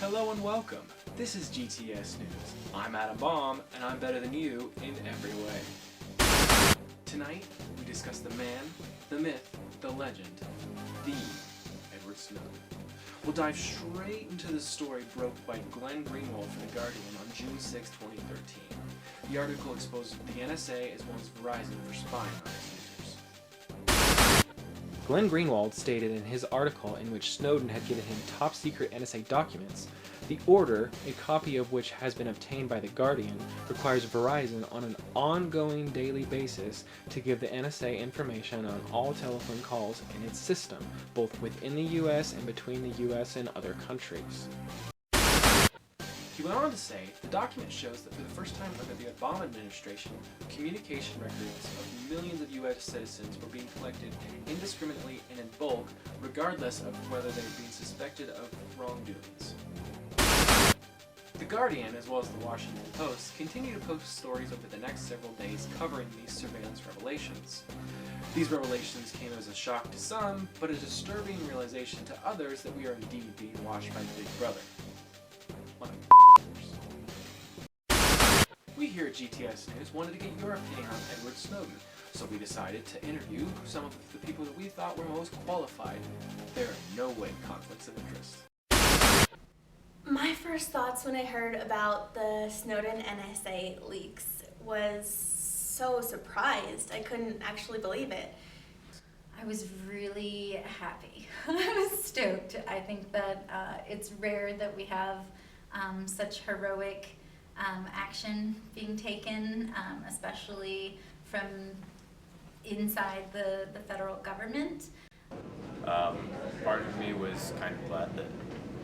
Hello and welcome. This is GTS News. I'm Adam Baum, and I'm better than you in every way. Tonight, we discuss the man, the myth, the legend, the Edward Snowden. We'll dive straight into the story broke by Glenn Greenwald for The Guardian on June 6, 2013. The article exposes the NSA as well as Verizon for spying on its users. Glenn Greenwald stated in his article in which Snowden had given him top-secret NSA documents, the order, a copy of which has been obtained by The Guardian, requires Verizon on an ongoing daily basis to give the NSA information on all telephone calls in its system, both within the US and between the US and other countries. He went on to say, the document shows that for the first time under the Obama administration, communication records of millions of U.S. citizens were being collected indiscriminately and in bulk, regardless of whether they were being suspected of wrongdoings. The Guardian, as well as the Washington Post, continue to post stories over the next several days covering these surveillance revelations. These revelations came as a shock to some, but a disturbing realization to others that we are indeed being watched by Big Brother. We here at GTS News wanted to get your opinion on Edward Snowden, so we decided to interview some of the people that we thought were most qualified. There are no way conflicts of interest. My first thoughts when I heard about the Snowden NSA leaks was so surprised. I couldn't actually believe it. I was really happy. I was stoked. I think that it's rare that we have such heroic action being taken, especially from inside the federal government. Part of me was kind of glad that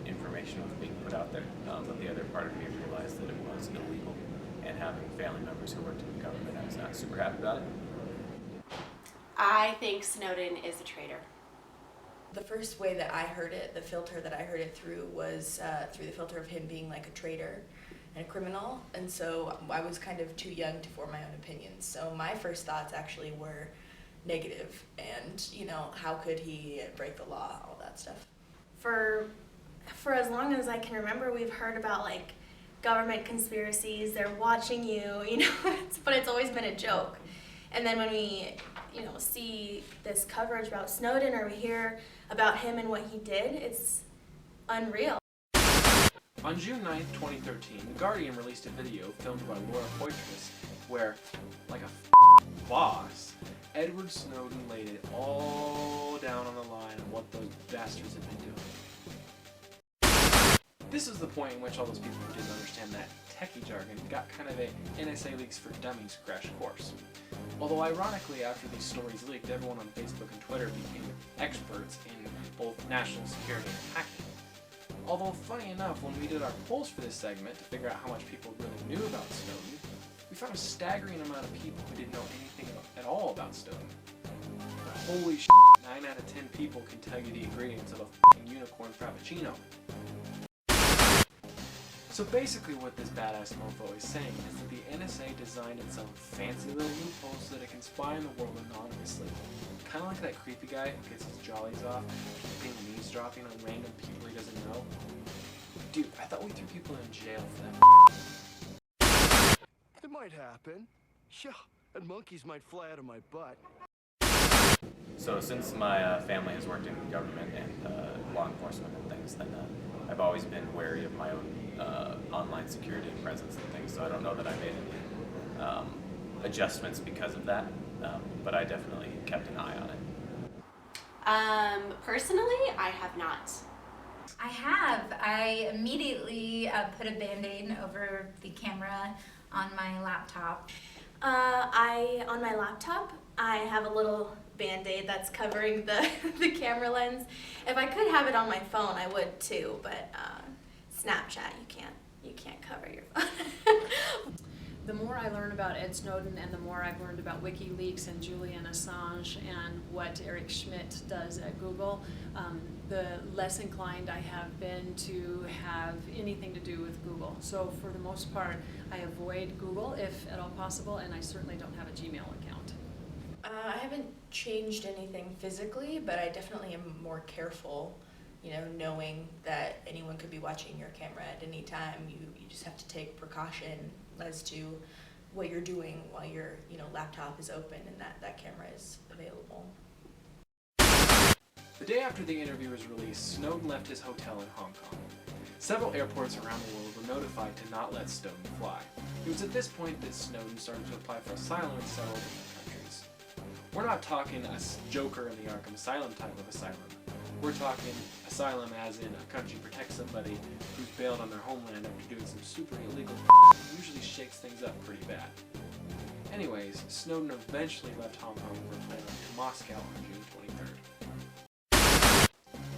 information was being put out there, but the other part of me realized that it was illegal, and having family members who worked in the government, I was not super happy about it. I think Snowden is a traitor. The first way that I heard it, the filter that I heard it through, was through the filter of him being like a traitor and a criminal, and so I was kind of too young to form my own opinions. So my first thoughts actually were negative, and how could he break the law, all that stuff. For as long as I can remember, we've heard about like government conspiracies, they're watching you, but it's always been a joke. And then when we see this coverage about Snowden, or we hear about him and what he did, it's unreal. On June 9, 2013, The Guardian released a video filmed by Laura Poitras where, like a boss, Edward Snowden laid it all down on the line on what those bastards had been doing. This was the point in which all those people who didn't understand that techie jargon got kind of a NSA Leaks for Dummies crash course. Although ironically, after these stories leaked, everyone on Facebook and Twitter became experts in both national security and hacking. Although, funny enough, when we did our polls for this segment to figure out how much people really knew about Snowden, we found a staggering amount of people who didn't know anything at all about Snowden. But holy shit, 9 out of 10 people can tell you the ingredients of a f***ing unicorn frappuccino. So basically what this badass mofo is saying is that the NSA designed itself fancy little loopholes so that it can spy on the world anonymously. Kind of like that creepy guy who gets his jollies off, keeping eavesdropping on random people he doesn't know. Dude, I thought we threw people in jail for that. It might happen. Yeah, and monkeys might fly out of my butt. So since my family has worked in government and law enforcement and things, then I've always been wary of my own online security and presence and things, so I don't know that I made any adjustments because of that, but I definitely kept an eye on it. Personally, I have not. I have. I immediately put a Band-Aid over the camera on my laptop. On my laptop, I have a little Band-Aid that's covering the camera lens. If I could have it on my phone, I would too, but Snapchat, you can't cover your phone. The more I learn about Ed Snowden and the more I've learned about WikiLeaks and Julian Assange and what Eric Schmidt does at Google, the less inclined I have been to have anything to do with Google. So for the most part, I avoid Google if at all possible, and I certainly don't have a Gmail account. I haven't changed anything physically, but I definitely am more careful you know, knowing that anyone could be watching your camera at any time. You just have to take precaution as to what you're doing while your, you know, laptop is open and that camera is available. The day after the interview was released, Snowden left his hotel in Hong Kong. Several airports around the world were notified to not let Snowden fly. It was at this point that Snowden started to apply for asylum in several different countries. We're not talking a Joker in the Arkham Asylum type of asylum. We're talking asylum as in a country protects somebody who's bailed on their homeland after doing some super illegal and usually shakes things up pretty bad. Anyways, Snowden eventually left Hong Kong for a plane to Moscow on June 23rd.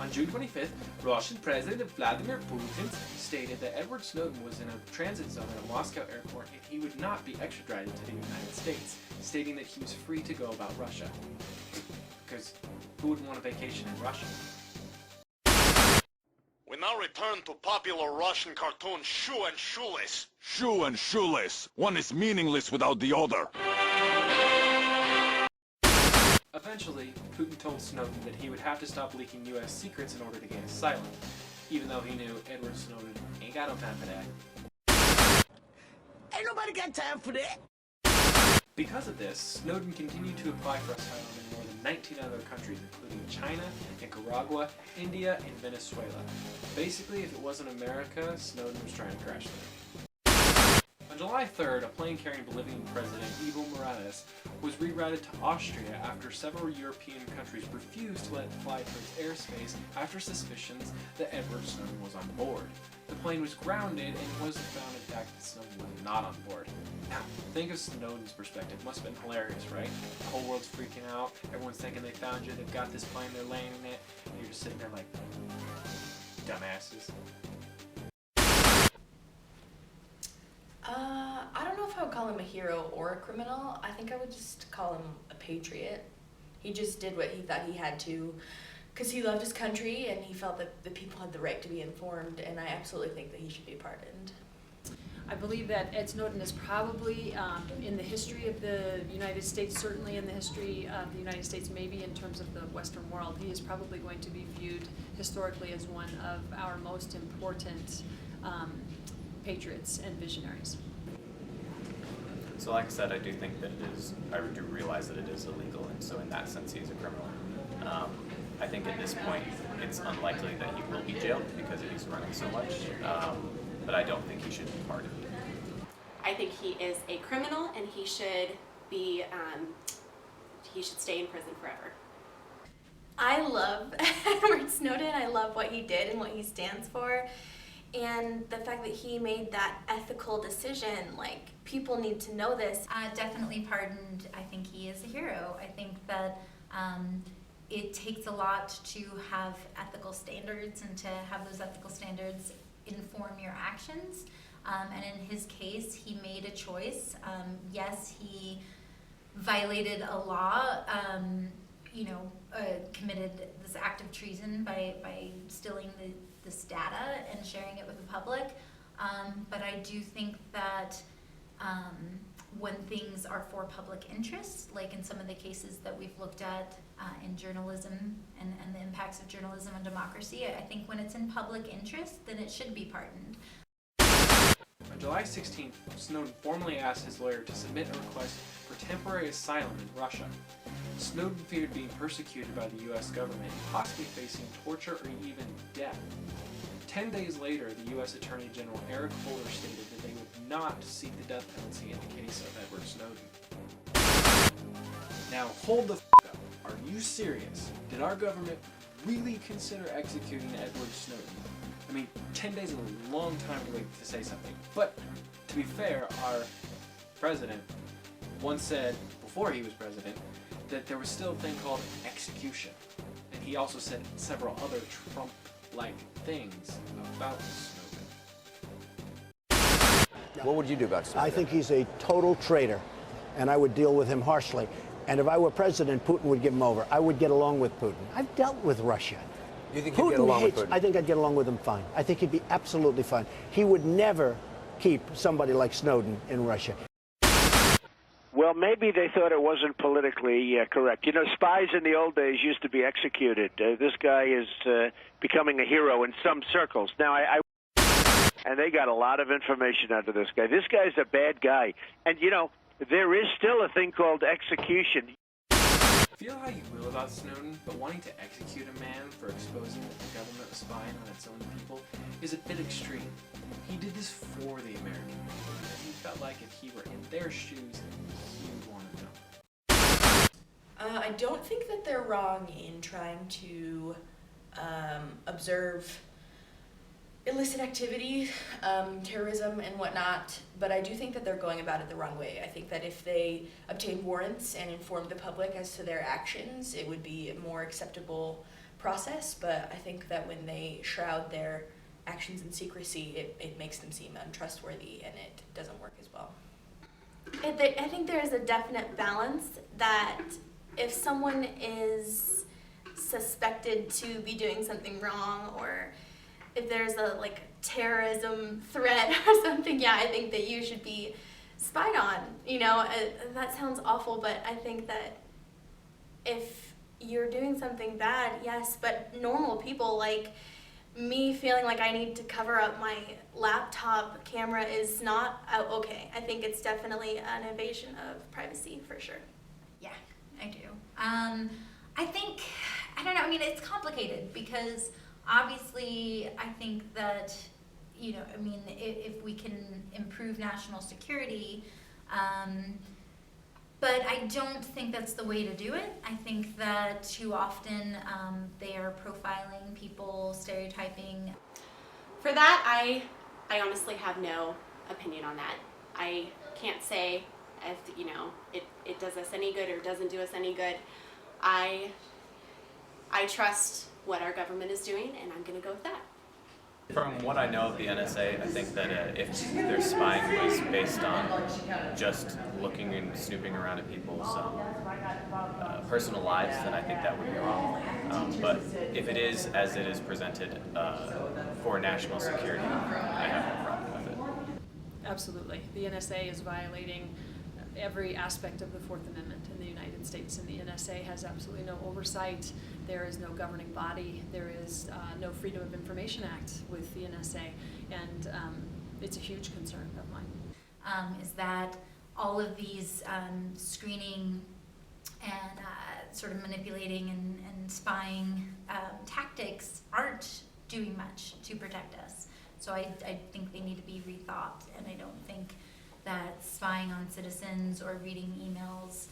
On June 25th, Russian President Vladimir Putin stated that Edward Snowden was in a transit zone at a Moscow airport and he would not be extradited to the United States, stating that he was free to go about Russia. Because who wouldn't want a vacation in Russia? We now return to popular Russian cartoon Shoe and Shoeless. Shoe and shoeless. One is meaningless without the other. Eventually, Putin told Snowden that he would have to stop leaking U.S. secrets in order to gain asylum, even though he knew Edward Snowden ain't got no time for that. Ain't nobody got time for that. Because of this, Snowden continued to apply for asylum in more than 19 other countries, including China, Nicaragua, India, and Venezuela. Basically, if it wasn't America, Snowden was trying to crash there. On July 3rd, a plane carrying Bolivian President Evo Morales was rerouted to Austria after several European countries refused to let it fly through its airspace after suspicions that Edward Snowden was on board. The plane was grounded and it wasn't found, in fact, that Snowden was not on board. Now, think of Snowden's perspective. It must have been hilarious, right? The whole world's freaking out, everyone's thinking they found you, they've got this plane, they're landing it, and you're just sitting there like, dumbasses. I don't know if I would call him a hero or a criminal. I think I would just call him a patriot. He just did what he thought he had to because he loved his country and he felt that the people had the right to be informed, and I absolutely think that he should be pardoned. I believe that Ed Snowden is probably, in the history of the United States, certainly in the history of the United States, maybe in terms of the Western world, he is probably going to be viewed historically as one of our most important patriots and visionaries. So like I said, I do think that I do realize that it is illegal, and so in that sense he's a criminal. I think at this point it's unlikely that he will be jailed because he's running so much, but I don't think he should be pardoned. I think he is a criminal and he should be, he should stay in prison forever. I love Edward Snowden. I love what he did and what he stands for. And the fact that he made that ethical decision, like, people need to know this. Definitely pardoned. I think he is a hero. I think that it takes a lot to have ethical standards and to have those ethical standards inform your actions. And in his case, he made a choice. Yes, he violated a law, committed this act of treason by stealing this data and sharing it with the public. But I do think that when things are for public interest, like in some of the cases that we've looked at in journalism and the impacts of journalism on democracy, I think when it's in public interest, then it should be pardoned. On July 16th, Snowden formally asked his lawyer to submit a request for temporary asylum in Russia. Snowden feared being persecuted by the U.S. government, possibly facing torture or even death. 10 days later, the U.S. Attorney General Eric Holder stated that they would not seek the death penalty in the case of Edward Snowden. Now, hold the f*** up. Are you serious? Did our government really consider executing Edward Snowden? I mean, 10 days is a long time to wait to say something. But, to be fair, our president once said, before he was president, that there was still a thing called execution. And he also said several other Trump-like things about Snowden. What would you do about Snowden? I think he's a total traitor, and I would deal with him harshly. And if I were president, Putin would give him over. I would get along with Putin. I've dealt with Russia. You think you'd get along with Putin? I think I'd get along with him fine. I think he'd be absolutely fine. He would never keep somebody like Snowden in Russia. Well, Well, maybe they thought it wasn't politically correct. You know, spies in the old days used to be executed. This guy is becoming a hero in some circles. Now, and they got a lot of information out of this guy. This guy's a bad guy. And, you know, there is still a thing called execution. Feel how you will about Snowden, but wanting to execute a man for exposing that the government was spying on its own people is a bit extreme. He did this for the American people because he felt like if he were in their shoes, he would want to know. I don't think that they're wrong in trying to observe illicit activity, terrorism and whatnot, but I do think that they're going about it the wrong way. I think that if they obtained warrants and informed the public as to their actions, it would be a more acceptable process, but I think that when they shroud their actions in secrecy, it makes them seem untrustworthy and it doesn't work as well. I think there is a definite balance that if someone is suspected to be doing something wrong, or if there's a terrorism threat or something, yeah, I think that you should be spied on. You know, that sounds awful, but I think that if you're doing something bad, yes, but normal people like me feeling like I need to cover up my laptop camera is not okay. I think it's definitely an invasion of privacy for sure. Yeah, I do. I think, I don't know, I mean, it's complicated because obviously I think that, you know, I mean, if we can improve national security, but I don't think that's the way to do it. I think that too often they are profiling people, stereotyping. For that, I honestly have no opinion on that. I can't say if, you know, it does us any good or doesn't do us any good. I trust what our government is doing, and I'm going to go with that. From what I know of the NSA, I think that if their spying was based on just looking and snooping around at people's personal lives, then I think that would be wrong. But if it is as it is presented for national security, I have no problem with it. Absolutely. The NSA is violating every aspect of the Fourth Amendment in the United States, and the NSA has absolutely no oversight. There is no governing body. There is no Freedom of Information Act with the NSA, and it's a huge concern of mine. Is that all of these screening and sort of manipulating and spying tactics aren't doing much to protect us. So I think they need to be rethought, and I don't think that spying on citizens or reading emails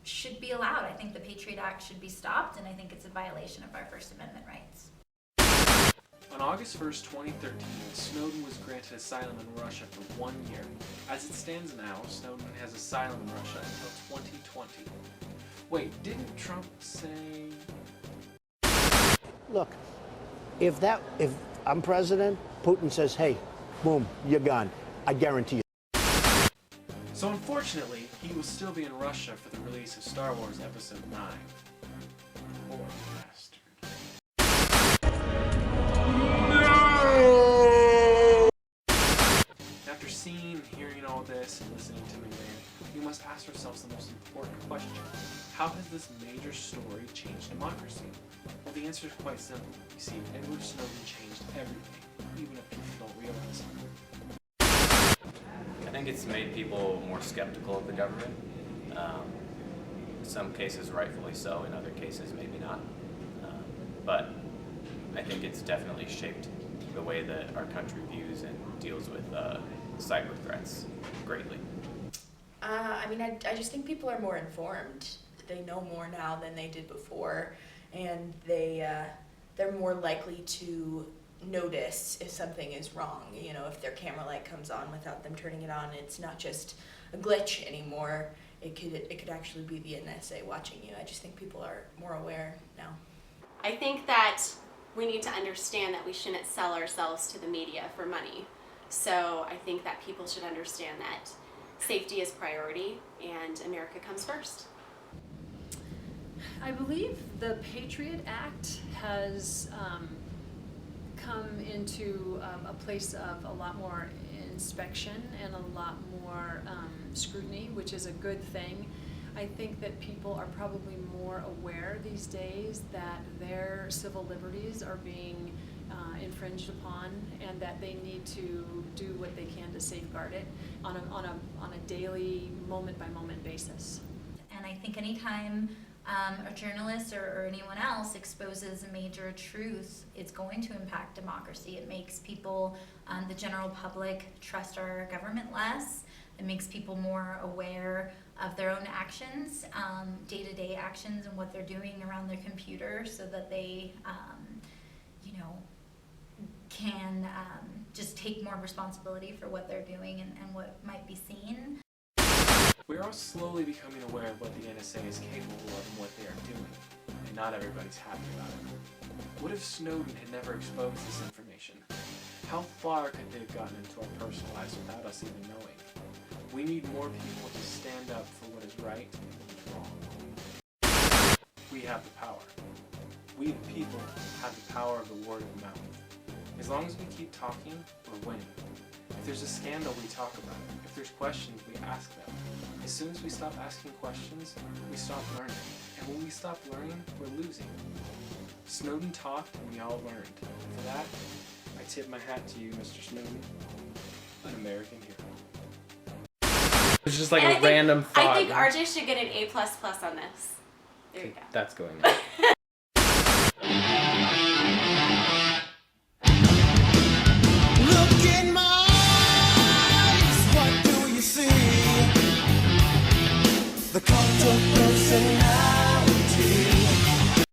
should be allowed. I think the Patriot Act should be stopped, and I think it's a violation of our First Amendment rights. On August 1st, 2013, Snowden was granted asylum in Russia for 1 year. As it stands now, Snowden has asylum in Russia until 2020. Wait, didn't Trump say... Look, if I'm president, Putin says, hey, boom, you're gone. I guarantee you. So unfortunately, he will still be in Russia for the release of Star Wars Episode 9. Poor bastard. No! After seeing and hearing all this and listening to me rant, we must ask ourselves the most important question. How has this major story changed democracy? Well, the answer is quite simple. You see, Edward Snowden changed everything, even if people don't realize it. I think it's made people more skeptical of the government. In some cases, rightfully so. In other cases, maybe not. But I think it's definitely shaped the way that our country views and deals with cyber threats greatly. I mean, I just think people are more informed. They know more now than they did before, and they're more likely to notice if something is wrong. You know, if their camera light comes on without them turning it on, it's not just a glitch anymore. It could actually be the NSA watching you. I just think people are more aware now. I think that we need to understand that we shouldn't sell ourselves to the media for money. So I think that people should understand that safety is priority and America comes first. I believe the Patriot Act has come into a place of a lot more inspection and a lot more scrutiny, which is a good thing. I think that people are probably more aware these days that their civil liberties are being infringed upon, and that they need to do what they can to safeguard it on a daily, moment-by-moment basis. And I think anytime a journalist or anyone else exposes a major truth, it's going to impact democracy. It makes people, the general public, trust our government less. It makes people more aware of their own actions, day-to-day actions, and what they're doing around their computer, so that they, can just take more responsibility for what they're doing and what might be seen. We are all slowly becoming aware of what the NSA is capable of and what they are doing, and not everybody's happy about it. What if Snowden had never exposed this information? How far could they have gotten into our personal lives without us even knowing? We need more people to stand up for what is right and what is wrong. We have the power. We the people have the power of the word of mouth. As long as we keep talking, we're winning. If there's a scandal, we talk about it. If there's questions, we ask them. As soon as we stop asking questions, we stop learning. And when we stop learning, we're losing. Snowden talked and we all learned. And for that, I tip my hat to you, Mr. Snowden, an American hero. It's just like And a random thought. I think RJ should get an A++ on this. There you go. That's going on.